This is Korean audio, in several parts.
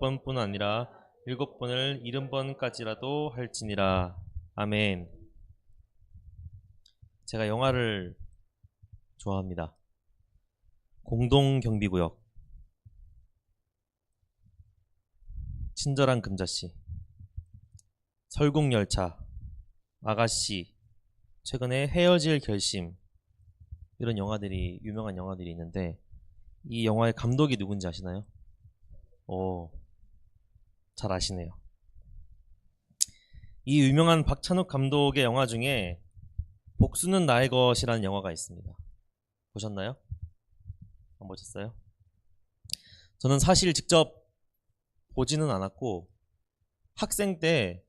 6번뿐 아니라 7번을 70번까지라도 할지니라. 아멘. 제가 영화를 좋아합니다. 공동경비구역, 친절한 금자씨, 설국열차, 아가씨, 최근에 헤어질 결심, 이런 영화들이, 유명한 영화들이 있는데, 이 영화의 감독이 누군지 아시나요? 잘 아시네요. 이 유명한 박찬욱 감독의 영화 중에 복수는 나의 것이라는 영화가 있습니다. 보셨나요? 안 보셨어요? 저는 사실 직접 보지는 않았고, 학생 때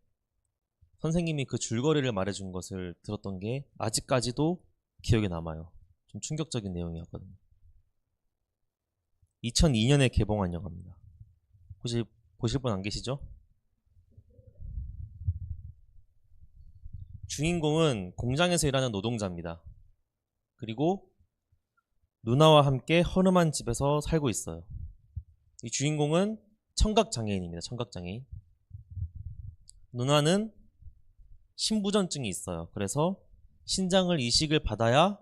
선생님이 그 줄거리를 말해준 것을 들었던 게 아직까지도 기억에 남아요. 좀 충격적인 내용이었거든요. 2002년에 개봉한 영화입니다. 혹시 보실 분 안 계시죠? 주인공은 공장에서 일하는 노동자입니다. 그리고 누나와 함께 허름한 집에서 살고 있어요. 이 주인공은 청각장애인입니다. 청각장애인. 누나는 신부전증이 있어요. 그래서 신장을 이식을 받아야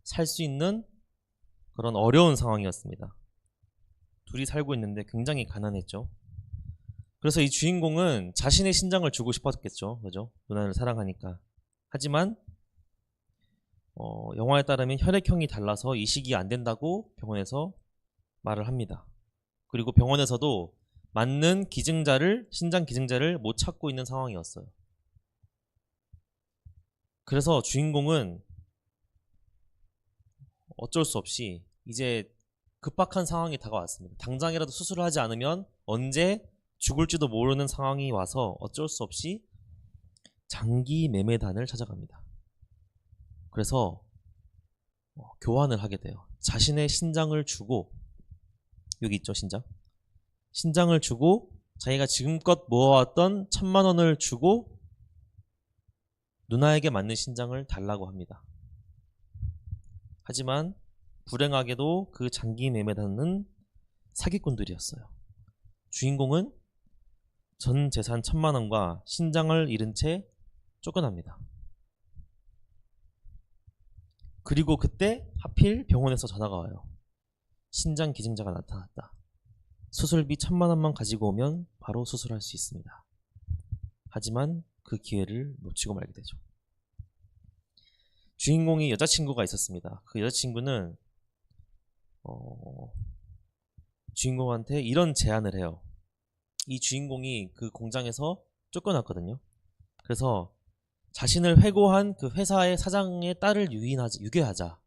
살 수 있는 그런 어려운 상황이었습니다. 둘이 살고 있는데 굉장히 가난했죠. 그래서 이 주인공은 자신의 신장을 주고 싶었겠죠. 그죠? 누나를 사랑하니까. 하지만 영화에 따르면 혈액형이 달라서 이식이 안 된다고 병원에서 말을 합니다. 그리고 병원에서도 맞는 기증자를, 신장 기증자를 못 찾고 있는 상황이었어요. 그래서 주인공은 어쩔 수 없이 이제 급박한 상황이 다가왔습니다. 당장이라도 수술을 하지 않으면 언제 죽을지도 모르는 상황이 와서 어쩔 수 없이 장기 매매단을 찾아갑니다. 그래서 교환을 하게 돼요. 자신의 신장을 주고, 여기 있죠, 신장. 신장을 주고 자기가 지금껏 모아왔던 1000만원을 주고 누나에게 맞는 신장을 달라고 합니다. 하지만 불행하게도 그 장기 매매단은 사기꾼들이었어요. 주인공은 전 재산 1000만원과 신장을 잃은 채 쫓겨납니다. 그리고 그때 하필 병원에서 전화가 와요. 신장 기증자가 나타났다. 수술비 1000만원만 가지고 오면 바로 수술할 수 있습니다. 하지만 그 기회를 놓치고 말게 되죠. 주인공이 여자친구가 있었습니다. 그 여자친구는 주인공한테 이런 제안을 해요. 이 주인공이 그 공장에서 쫓겨났거든요. 그래서 자신을 회고한 그 회사의 사장의 딸을 유괴하자.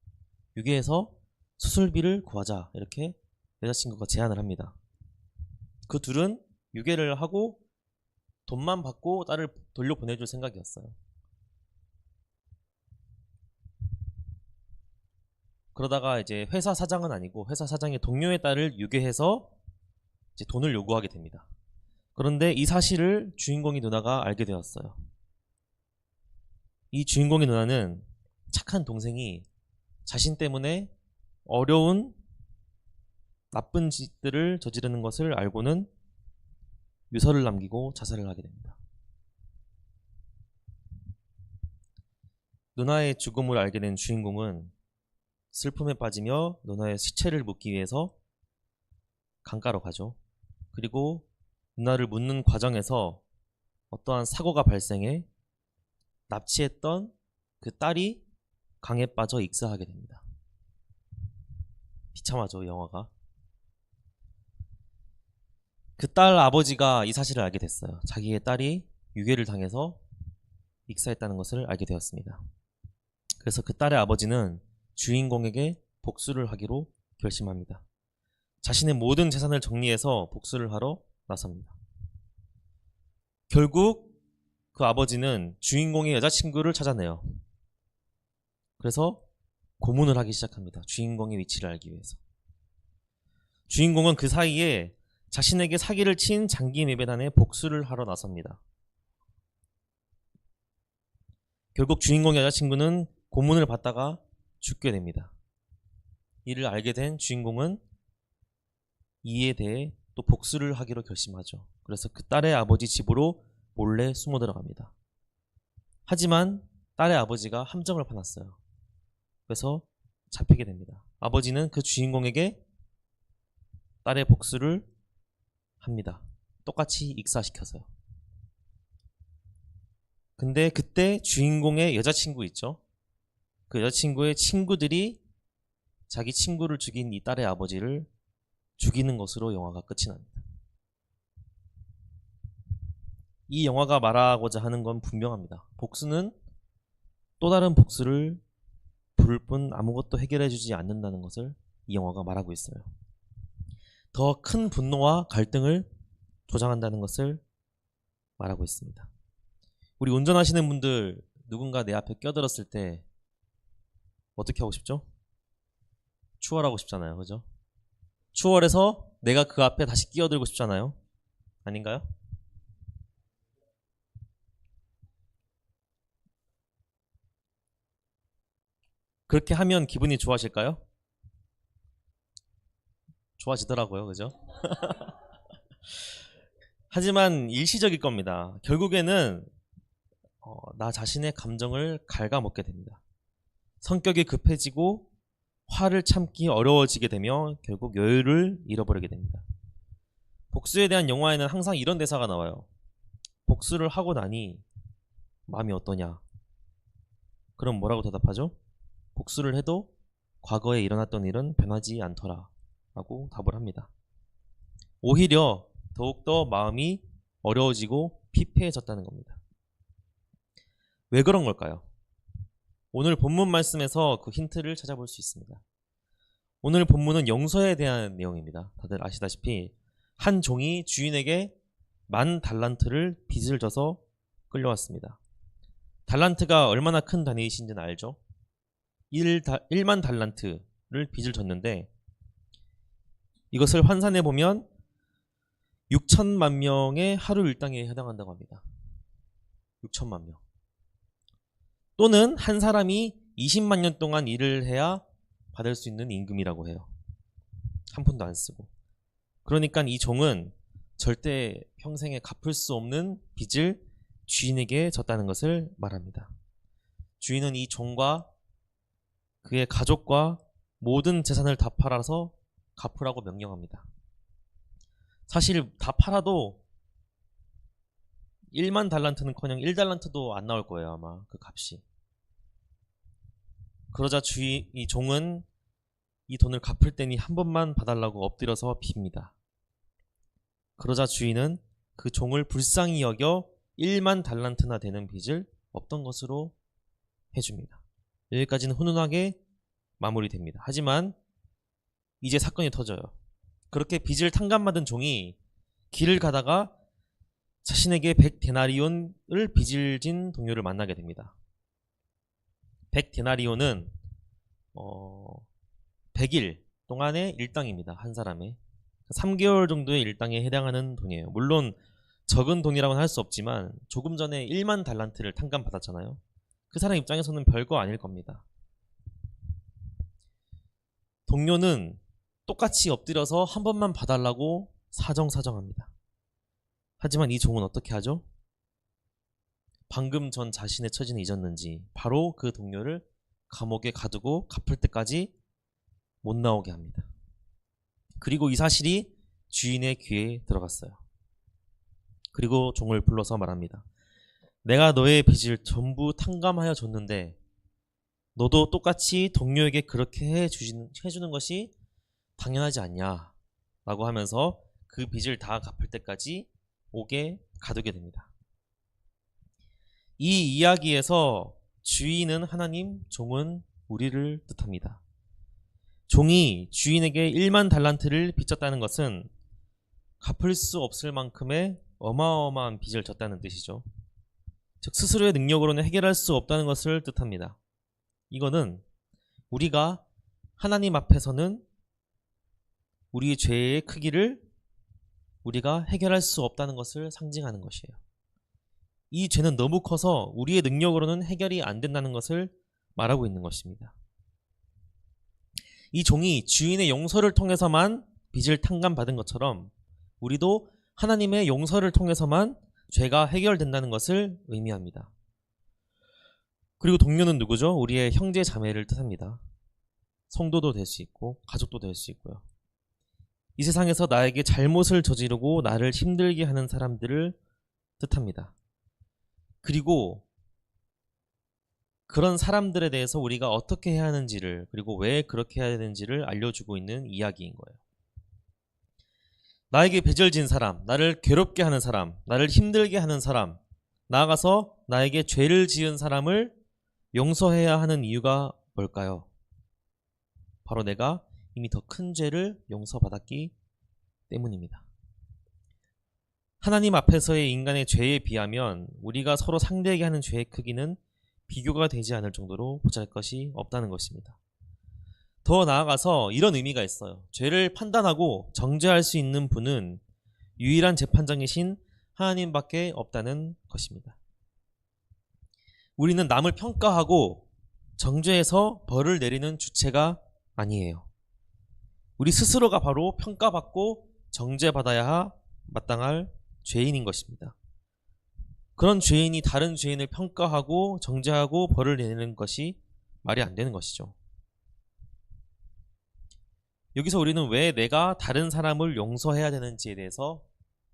유괴해서 수술비를 구하자. 이렇게 여자친구가 제안을 합니다. 그 둘은 유괴를 하고 돈만 받고 딸을 돌려보내줄 생각이었어요. 그러다가 이제 회사 사장은 아니고 회사 사장의 동료의 딸을 유괴해서 이제 돈을 요구하게 됩니다. 그런데 이 사실을 주인공의 누나가 알게 되었어요. 이 주인공의 누나는 착한 동생이 자신 때문에 어려운 나쁜 짓들을 저지르는 것을 알고는 유서를 남기고 자살을 하게 됩니다. 누나의 죽음을 알게 된 주인공은 슬픔에 빠지며 누나의 시체를 묻기 위해서 강가로 가죠. 그리고 누나를 묻는 과정에서 어떠한 사고가 발생해 납치했던 그 딸이 강에 빠져 익사하게 됩니다. 비참하죠, 영화가. 그 딸 아버지가 이 사실을 알게 됐어요. 자기의 딸이 유괴를 당해서 익사했다는 것을 알게 되었습니다. 그래서 그 딸의 아버지는 주인공에게 복수를 하기로 결심합니다. 자신의 모든 재산을 정리해서 복수를 하러 나섭니다. 결국 그 아버지는 주인공의 여자친구를 찾아내요. 그래서 고문을 하기 시작합니다. 주인공의 위치를 알기 위해서. 주인공은 그 사이에 자신에게 사기를 친 장기 매매단에 복수를 하러 나섭니다. 결국 주인공의 여자친구는 고문을 받다가 죽게 됩니다. 이를 알게 된 주인공은 이에 대해 또 복수를 하기로 결심하죠. 그래서 그 딸의 아버지 집으로 몰래 숨어 들어갑니다. 하지만 딸의 아버지가 함정을 파놨어요. 그래서 잡히게 됩니다. 아버지는 그 주인공에게 딸의 복수를 합니다. 똑같이 익사시켜서요. 근데 그때 주인공의 여자친구 있죠? 그 여자친구의 친구들이 자기 친구를 죽인 이 딸의 아버지를 죽이는 것으로 영화가 끝이 납니다. 이 영화가 말하고자 하는 건 분명합니다. 복수는 또 다른 복수를 부를 뿐 아무것도 해결해주지 않는다는 것을 이 영화가 말하고 있어요. 더 큰 분노와 갈등을 조장한다는 것을 말하고 있습니다. 우리 운전하시는 분들 누군가 내 앞에 껴들었을 때 어떻게 하고 싶죠? 추월하고 싶잖아요. 그죠? 추월해서 내가 그 앞에 다시 끼어들고 싶잖아요. 아닌가요? 그렇게 하면 기분이 좋아질까요? 좋아지더라고요. 그죠? 하지만 일시적일 겁니다. 결국에는 나 자신의 감정을 갉아먹게 됩니다. 성격이 급해지고 화를 참기 어려워지게 되며 결국 여유를 잃어버리게 됩니다. 복수에 대한 영화에는 항상 이런 대사가 나와요. 복수를 하고 나니 마음이 어떠냐? 그럼 뭐라고 대답하죠? 복수를 해도 과거에 일어났던 일은 변하지 않더라 라고 답을 합니다. 오히려 더욱더 마음이 어려워지고 피폐해졌다는 겁니다. 왜 그런 걸까요? 오늘 본문 말씀에서 그 힌트를 찾아볼 수 있습니다. 오늘 본문은 용서에 대한 내용입니다. 다들 아시다시피 한 종이 주인에게 10,000달란트를 빚을 져서 끌려왔습니다. 달란트가 얼마나 큰 단위이신지는 알죠? 1만 달란트를 빚을 졌는데 이것을 환산해 보면 6천만 명의 하루 일당에 해당한다고 합니다. 6천만 명. 또는 한 사람이 20만 년 동안 일을 해야 받을 수 있는 임금이라고 해요. 한 푼도 안 쓰고. 그러니까 이 종은 절대 평생에 갚을 수 없는 빚을 주인에게 졌다는 것을 말합니다. 주인은 이 종과 그의 가족과 모든 재산을 다 팔아서 갚으라고 명령합니다. 사실 다 팔아도 1만 달란트는커녕 1달란트도 안 나올 거예요. 아마 그 값이. 그러자 이 종은 이 돈을 갚을 때니 한 번만 봐달라고 엎드려서 빕니다. 그러자 주인은 그 종을 불쌍히 여겨 1만 달란트나 되는 빚을 없던 것으로 해줍니다. 여기까지는 훈훈하게 마무리됩니다. 하지만 이제 사건이 터져요. 그렇게 빚을 탕감받은 종이 길을 가다가 자신에게 100데나리온을 빚을 진 동료를 만나게 됩니다. 100데나리온은 100일 동안의 일당입니다. 한 사람의 3개월 정도의 일당에 해당하는 돈이에요. 물론 적은 돈이라고는 할 수 없지만 조금 전에 1만 달란트를 탕감받았잖아요. 그 사람 입장에서는 별거 아닐 겁니다. 동료는 똑같이 엎드려서 한 번만 봐달라고 사정사정합니다. 하지만 이 종은 어떻게 하죠? 방금 전 자신의 처지는 잊었는지 바로 그 동료를 감옥에 가두고 갚을 때까지 못 나오게 합니다. 그리고 이 사실이 주인의 귀에 들어갔어요. 그리고 종을 불러서 말합니다. 내가 너의 빚을 전부 탕감하여 줬는데 너도 똑같이 동료에게 그렇게 해주는 것이 당연하지 않냐 라고 하면서 그 빚을 다 갚을 때까지 옥에 가두게 됩니다. 이 이야기에서 주인은 하나님, 종은 우리를 뜻합니다. 종이 주인에게 1만 달란트를 빚졌다는 것은 갚을 수 없을 만큼의 어마어마한 빚을 졌다는 뜻이죠. 즉 스스로의 능력으로는 해결할 수 없다는 것을 뜻합니다. 이거는 우리가 하나님 앞에서는 우리의 죄의 크기를 우리가 해결할 수 없다는 것을 상징하는 것이에요. 이 죄는 너무 커서 우리의 능력으로는 해결이 안 된다는 것을 말하고 있는 것입니다. 이 종이 주인의 용서를 통해서만 빚을 탕감받은 것처럼 우리도 하나님의 용서를 통해서만 죄가 해결된다는 것을 의미합니다. 그리고 동료는 누구죠? 우리의 형제 자매를 뜻합니다. 성도도 될 수 있고 가족도 될 수 있고요. 이 세상에서 나에게 잘못을 저지르고 나를 힘들게 하는 사람들을 뜻합니다. 그리고 그런 사람들에 대해서 우리가 어떻게 해야 하는지를, 그리고 왜 그렇게 해야 되는지를 알려주고 있는 이야기인 거예요. 나에게 배절진 사람, 나를 괴롭게 하는 사람, 나를 힘들게 하는 사람, 나아가서 나에게 죄를 지은 사람을 용서해야 하는 이유가 뭘까요? 바로 내가 이미 더 큰 죄를 용서받았기 때문입니다. 하나님 앞에서의 인간의 죄에 비하면 우리가 서로 상대에게 하는 죄의 크기는 비교가 되지 않을 정도로 보잘것이 없다는 것입니다. 더 나아가서 이런 의미가 있어요. 죄를 판단하고 정죄할 수 있는 분은 유일한 재판장이신 하나님밖에 없다는 것입니다. 우리는 남을 평가하고 정죄해서 벌을 내리는 주체가 아니에요. 우리 스스로가 바로 평가받고 정죄받아야 마땅할 죄인인 것입니다. 그런 죄인이 다른 죄인을 평가하고 정죄하고 벌을 내리는 것이 말이 안 되는 것이죠. 여기서 우리는 왜 내가 다른 사람을 용서해야 되는지에 대해서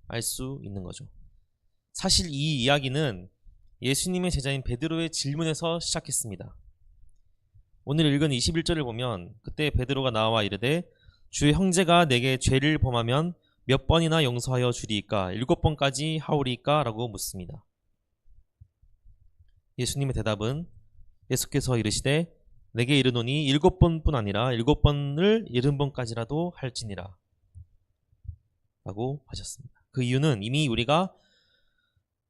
알 수 있는 거죠. 사실 이 이야기는 예수님의 제자인 베드로의 질문에서 시작했습니다. 오늘 읽은 21절을 보면 그때 베드로가 나와 이르되 주의 형제가 내게 죄를 범하면 몇 번이나 용서하여 주리이까? 7번까지 하오리이까? 라고 묻습니다. 예수님의 대답은 예수께서 이르시되 내게 이르노니 7번뿐 아니라 7번을 70번까지라도 할지니라 라고 하셨습니다. 그 이유는 이미 우리가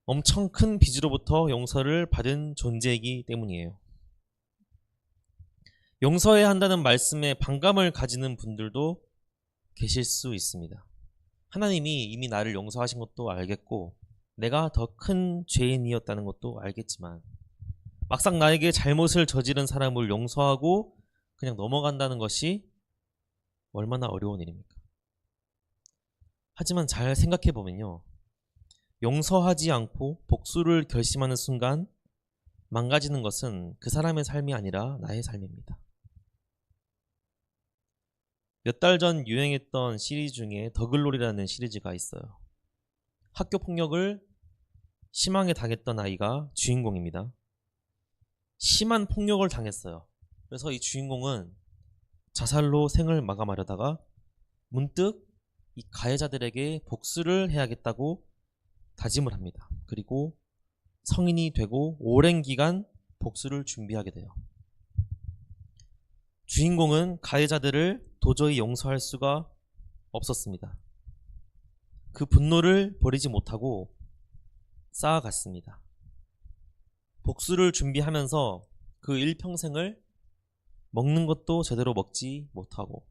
엄청 큰 빚으로부터 용서를 받은 존재이기 때문이에요. 용서해야 한다는 말씀에 반감을 가지는 분들도 계실 수 있습니다. 하나님이 이미 나를 용서하신 것도 알겠고 내가 더 큰 죄인이었다는 것도 알겠지만 막상 나에게 잘못을 저지른 사람을 용서하고 그냥 넘어간다는 것이 얼마나 어려운 일입니까? 하지만 잘 생각해보면요. 용서하지 않고 복수를 결심하는 순간 망가지는 것은 그 사람의 삶이 아니라 나의 삶입니다. 몇 달 전 유행했던 시리즈 중에 더글로리라는 시리즈가 있어요. 학교 폭력을 심하게 당했던 아이가 주인공입니다. 심한 폭력을 당했어요. 그래서 이 주인공은 자살로 생을 마감하려다가 문득 이 가해자들에게 복수를 해야겠다고 다짐을 합니다. 그리고 성인이 되고 오랜 기간 복수를 준비하게 돼요. 주인공은 가해자들을 도저히 용서할 수가 없었습니다. 그 분노를 버리지 못하고 쌓아갔습니다. 복수를 준비하면서 그 일평생을 먹는 것도 제대로 먹지 못하고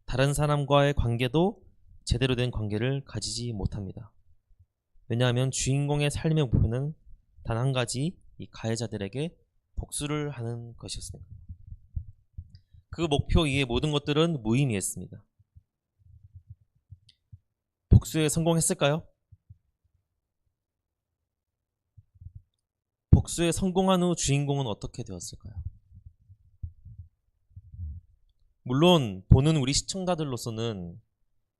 다른 사람과의 관계도 제대로 된 관계를 가지지 못합니다. 왜냐하면 주인공의 삶의 목표는 단 한 가지, 이 가해자들에게 복수를 하는 것이었습니다. 그 목표 이외의 모든 것들은 무의미했습니다. 복수에 성공했을까요? 복수에 성공한 후 주인공은 어떻게 되었을까요? 물론 보는 우리 시청자들로서는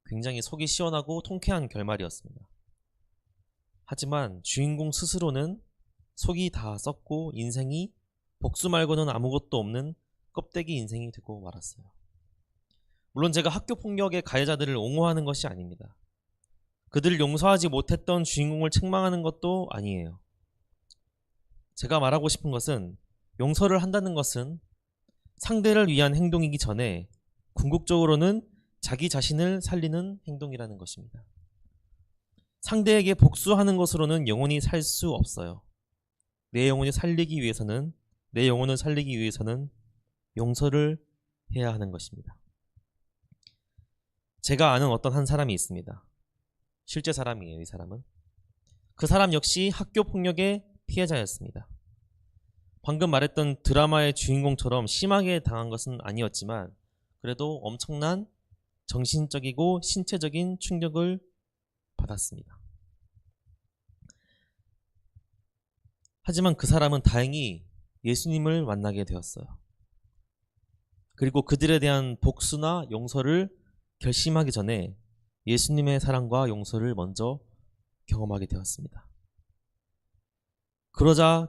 굉장히 속이 시원하고 통쾌한 결말이었습니다. 하지만 주인공 스스로는 속이 다 썩고 인생이 복수 말고는 아무것도 없는 껍데기 인생이 되고 말았어요. 물론 제가 학교 폭력의 가해자들을 옹호하는 것이 아닙니다. 그들을 용서하지 못했던 주인공을 책망하는 것도 아니에요. 제가 말하고 싶은 것은 용서를 한다는 것은 상대를 위한 행동이기 전에 궁극적으로는 자기 자신을 살리는 행동이라는 것입니다. 상대에게 복수하는 것으로는 영원히 살 수 없어요. 내 영혼을 살리기 위해서는 용서를 해야 하는 것입니다. 제가 아는 어떤 한 사람이 있습니다. 실제 사람이에요. 이 사람은. 그 사람 역시 학교 폭력의 피해자였습니다. 방금 말했던 드라마의 주인공처럼 심하게 당한 것은 아니었지만 그래도 엄청난 정신적이고 신체적인 충격을 받았습니다. 하지만 그 사람은 다행히 예수님을 만나게 되었어요. 그리고 그들에 대한 복수나 용서를 결심하기 전에 예수님의 사랑과 용서를 먼저 경험하게 되었습니다. 그러자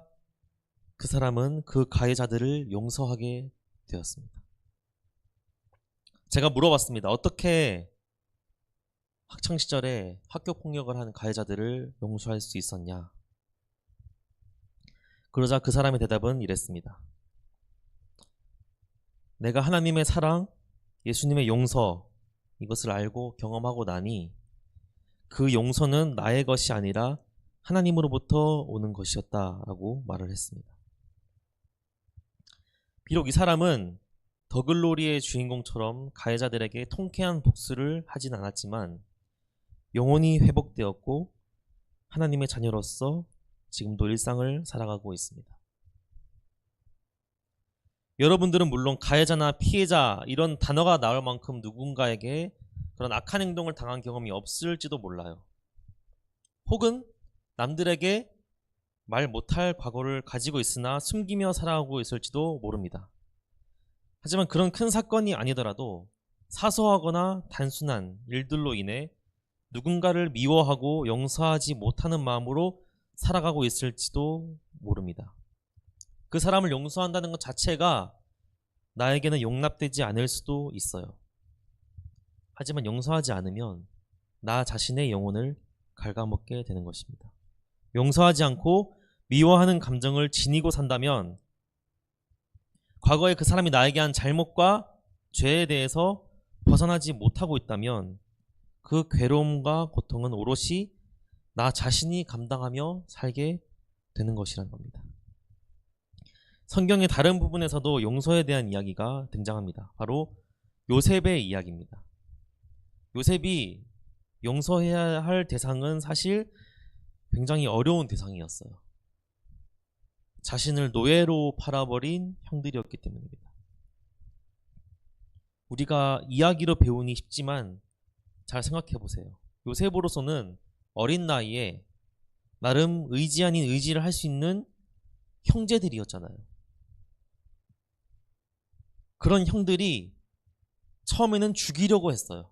그 사람은 그 가해자들을 용서하게 되었습니다. 제가 물어봤습니다. 어떻게 학창시절에 학교폭력을 한 가해자들을 용서할 수 있었냐? 그러자 그 사람의 대답은 이랬습니다. 내가 하나님의 사랑, 예수님의 용서, 이것을 알고 경험하고 나니 그 용서는 나의 것이 아니라 하나님으로부터 오는 것이었다라고 말을 했습니다. 비록 이 사람은 더글로리의 주인공처럼 가해자들에게 통쾌한 복수를 하진 않았지만 영혼이 회복되었고 하나님의 자녀로서 지금도 일상을 살아가고 있습니다. 여러분들은 물론 가해자나 피해자 이런 단어가 나올 만큼 누군가에게 그런 악한 행동을 당한 경험이 없을지도 몰라요. 혹은 남들에게 말 못할 과거를 가지고 있으나 숨기며 살아가고 있을지도 모릅니다. 하지만 그런 큰 사건이 아니더라도 사소하거나 단순한 일들로 인해 누군가를 미워하고 용서하지 못하는 마음으로 살아가고 있을지도 모릅니다. 그 사람을 용서한다는 것 자체가 나에게는 용납되지 않을 수도 있어요. 하지만 용서하지 않으면 나 자신의 영혼을 갉아먹게 되는 것입니다. 용서하지 않고 미워하는 감정을 지니고 산다면 과거에 그 사람이 나에게 한 잘못과 죄에 대해서 벗어나지 못하고 있다면 그 괴로움과 고통은 오롯이 나 자신이 감당하며 살게 되는 것이라는 겁니다. 성경의 다른 부분에서도 용서에 대한 이야기가 등장합니다. 바로 요셉의 이야기입니다. 요셉이 용서해야 할 대상은 사실 굉장히 어려운 대상이었어요. 자신을 노예로 팔아버린 형들이었기 때문입니다. 우리가 이야기로 배우니 쉽지만 잘 생각해 보세요. 요셉으로서는 어린 나이에 나름 의지 아닌 의지를 할 수 있는 형제들이었잖아요. 그런 형들이 처음에는 죽이려고 했어요.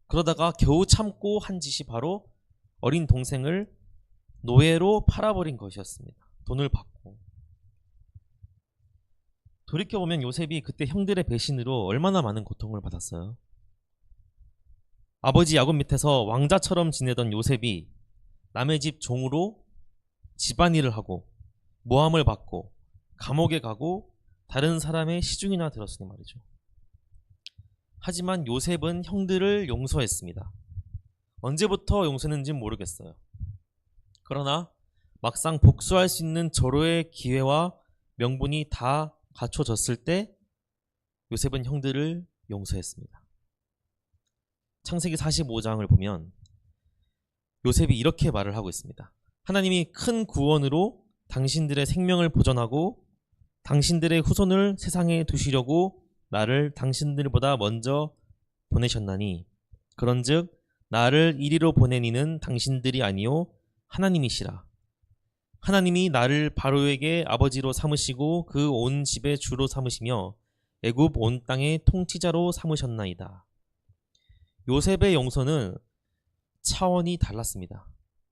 그러다가 겨우 참고 한 짓이 바로 어린 동생을 노예로 팔아버린 것이었습니다. 돈을 받고. 돌이켜보면 요셉이 그때 형들의 배신으로 얼마나 많은 고통을 받았어요. 아버지 야곱 밑에서 왕자처럼 지내던 요셉이 남의 집 종으로 집안일을 하고 모함을 받고 감옥에 가고 다른 사람의 시중이나 들었으니 말이죠. 하지만 요셉은 형들을 용서했습니다. 언제부터 용서했는지는 모르겠어요. 그러나 막상 복수할 수 있는 절호의 기회와 명분이 다 갖춰졌을 때 요셉은 형들을 용서했습니다. 창세기 45장을 보면 요셉이 이렇게 말을 하고 있습니다. 하나님이 큰 구원으로 당신들의 생명을 보존하고 당신들의 후손을 세상에 두시려고 나를 당신들보다 먼저 보내셨나니 그런즉 나를 이리로 보낸 이는 당신들이 아니요 하나님이시라. 하나님이 나를 바로에게 아버지로 삼으시고 그 온 집의 주로 삼으시며 애굽 온 땅의 통치자로 삼으셨나이다. 요셉의 용서는 차원이 달랐습니다.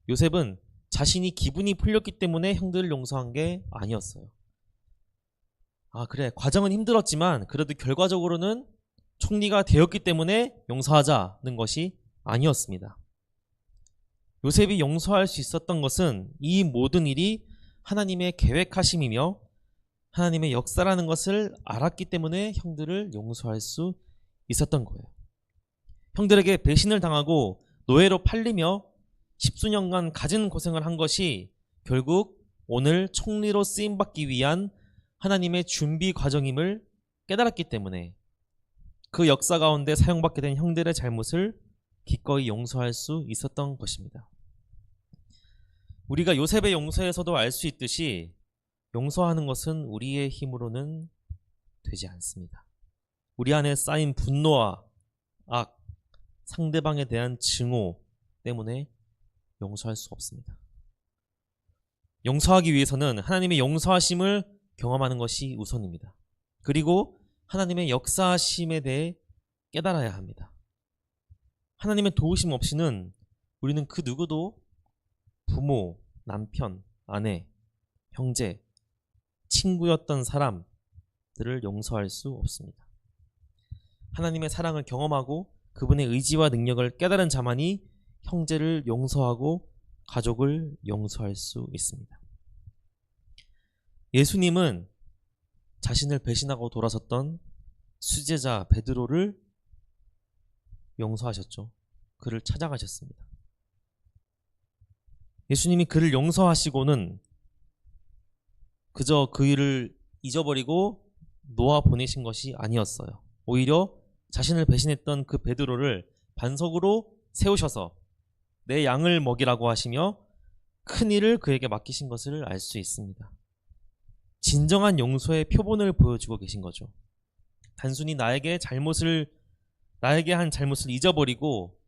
요셉은 자신이 기분이 풀렸기 때문에 형들을 용서한 게 아니었어요. 그래, 과정은 힘들었지만 그래도 결과적으로는 총리가 되었기 때문에 용서하자는 것이 아니었습니다. 요셉이 용서할 수 있었던 것은 이 모든 일이 하나님의 계획하심이며 하나님의 역사라는 것을 알았기 때문에 형들을 용서할 수 있었던 거예요. 형들에게 배신을 당하고 노예로 팔리며 십수년간 갖은 고생을 한 것이 결국 오늘 총리로 쓰임받기 위한 하나님의 준비 과정임을 깨달았기 때문에 그 역사 가운데 사용받게 된 형들의 잘못을 기꺼이 용서할 수 있었던 것입니다. 우리가 요셉의 용서에서도 알 수 있듯이 용서하는 것은 우리의 힘으로는 되지 않습니다. 우리 안에 쌓인 분노와 악, 상대방에 대한 증오, 때문에 용서할 수 없습니다. 용서하기 위해서는 하나님의 용서하심을 경험하는 것이 우선입니다. 그리고 하나님의 역사하심에 대해 깨달아야 합니다. 하나님의 도우심 없이는 우리는 그 누구도 부모, 남편, 아내, 형제, 친구였던 사람들을 용서할 수 없습니다. 하나님의 사랑을 경험하고 그분의 의지와 능력을 깨달은 자만이 형제를 용서하고 가족을 용서할 수 있습니다. 예수님은 자신을 배신하고 돌아섰던 수제자 베드로를 용서하셨죠. 그를 찾아가셨습니다. 예수님이 그를 용서하시고는 그저 그 일을 잊어버리고 놓아 보내신 것이 아니었어요. 오히려 자신을 배신했던 그 베드로를 반석으로 세우셔서 내 양을 먹이라고 하시며 큰 일을 그에게 맡기신 것을 알 수 있습니다. 진정한 용서의 표본을 보여주고 계신 거죠. 단순히 나에게 한 잘못을 잊어버리고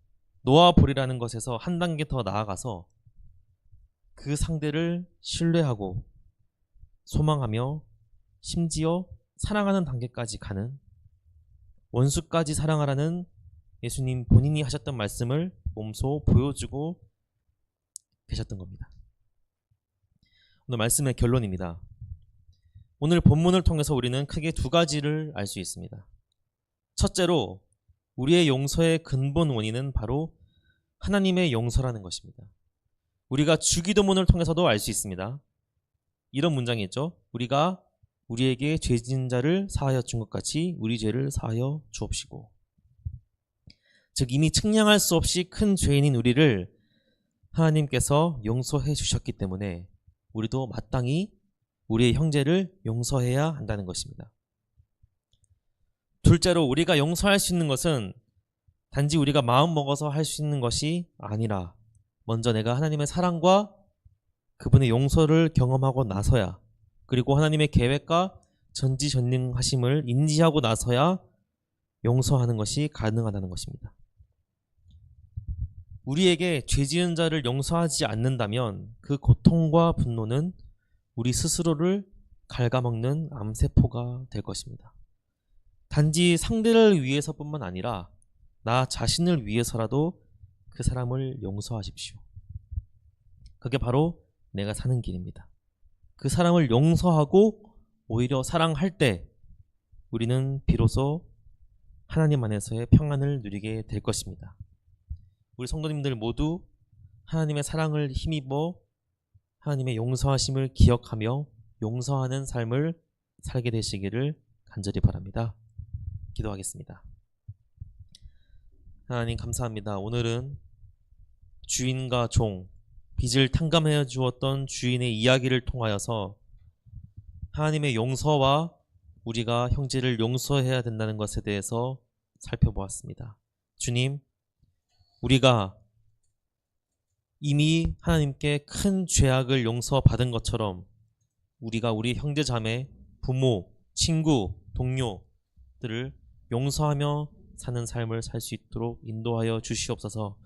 놓아버리라는 것에서 한 단계 더 나아가서 그 상대를 신뢰하고 소망하며 심지어 사랑하는 단계까지 가는, 원수까지 사랑하라는 예수님 본인이 하셨던 말씀을 몸소 보여주고 계셨던 겁니다. 오늘 말씀의 결론입니다. 오늘 본문을 통해서 우리는 크게 두 가지를 알 수 있습니다. 첫째로 우리의 용서의 근본 원인은 바로 하나님의 용서라는 것입니다. 우리가 주기도문을 통해서도 알 수 있습니다. 이런 문장이 있죠. 우리가 우리에게 죄 지은 자를 사하여 준 것 같이 우리 죄를 사하여 주옵시고. 즉 이미 측량할 수 없이 큰 죄인인 우리를 하나님께서 용서해 주셨기 때문에 우리도 마땅히 우리의 형제를 용서해야 한다는 것입니다. 둘째로 우리가 용서할 수 있는 것은 단지 우리가 마음 먹어서 할 수 있는 것이 아니라 먼저 내가 하나님의 사랑과 그분의 용서를 경험하고 나서야, 그리고 하나님의 계획과 전지전능하심을 인지하고 나서야 용서하는 것이 가능하다는 것입니다. 우리에게 죄 지은 자를 용서하지 않는다면 그 고통과 분노는 우리 스스로를 갉아먹는 암세포가 될 것입니다. 단지 상대를 위해서뿐만 아니라 나 자신을 위해서라도 그 사람을 용서하십시오. 그게 바로 내가 사는 길입니다. 그 사람을 용서하고 오히려 사랑할 때 우리는 비로소 하나님 안에서의 평안을 누리게 될 것입니다. 우리 성도님들 모두 하나님의 사랑을 힘입어 하나님의 용서하심을 기억하며 용서하는 삶을 살게 되시기를 간절히 바랍니다. 기도하겠습니다. 하나님 감사합니다. 오늘은 주인과 종, 빚을 탕감해 주었던 주인의 이야기를 통하여서 하나님의 용서와 우리가 형제를 용서해야 된다는 것에 대해서 살펴보았습니다. 주님, 우리가 이미 하나님께 큰 죄악을 용서받은 것처럼 우리가 우리 형제 자매, 부모, 친구, 동료들을 용서하며 사는 삶을 살 수 있도록 인도하여 주시옵소서.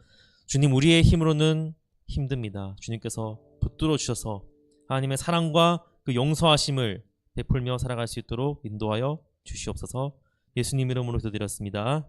주님, 우리의 힘으로는 힘듭니다. 주님께서 붙들어 주셔서 하나님의 사랑과 그 용서하심을 베풀며 살아갈 수 있도록 인도하여 주시옵소서. 예수님 이름으로 기도드렸습니다.